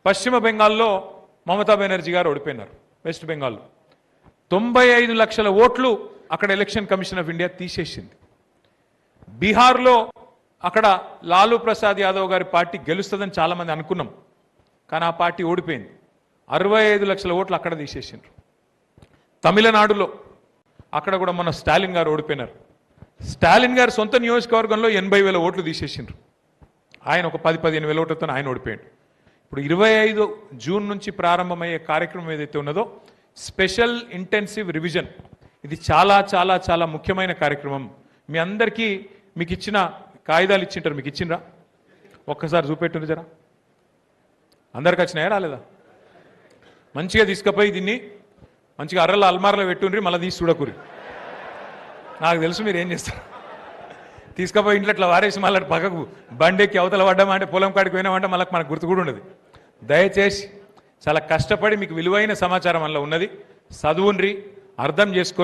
పశ్చిమ బెంగాల్లో మమతా బెనర్జీ గారు ఓడిపోయినారు. వెస్ట్ బెంగాల్లో 95 లక్షల ఓట్లు అక్కడ ఎలక్షన్ కమిషన్ ఆఫ్ ఇండియా తీసేసింది. బీహార్లో అక్కడ లాలూ ప్రసాద్ యాదవ్ గారి పార్టీ గెలుస్తుందని చాలామంది అనుకున్నాం, కానీ ఆ పార్టీ ఓడిపోయింది. 65 లక్షల ఓట్లు అక్కడ తీసేసిండ్రు. తమిళనాడులో అక్కడ కూడా మొన్న స్టాలిన్ గారు ఓడిపోయినారు. స్టాలిన్ గారు సొంత నియోజకవర్గంలో 80,000 ఓట్లు తీసేసిండ్రు. ఆయన ఒక 10-15 వేల ఓట్లతో ఆయన ఓడిపోయాడు. ఇప్పుడు 25 జూన్ నుంచి ప్రారంభమయ్యే కార్యక్రమం ఏదైతే ఉన్నదో స్పెషల్ ఇంటెన్సివ్ రివిజన్, ఇది చాలా చాలా చాలా ముఖ్యమైన కార్యక్రమం. మీ అందరికీ మీకు ఇచ్చిన కాగితాలు ఇచ్చింటారు, మీకు ఇచ్చిండ్రా? ఒక్కసారి చూపెట్టుండ్రు జరా. అందరికి వచ్చినాయా రాలేదా? మంచిగా తీసుకుపోయి దీన్ని మంచిగా అర్రల అల్మార్లో పెట్టుండ్రి, మళ్ళీ తీసి చూడకూరి. నాకు తెలుసు మీరు ఏం చేస్తారు. తీసుకుపోయి ఇంట్లో ఇట్లా వారేసి మళ్ళీ పక్కకు బండెక్కి అవతల పడ్డామంటే పొలం కాడికి పోయినామంటే మళ్ళీ మనకు గుర్తు కూడా ఉండదు. దయచేసి చాలా కష్టపడి మీకు విలువైన సమాచారం అందులో ఉన్నది, చదువుండ్రి, అర్థం చేసుకోండి.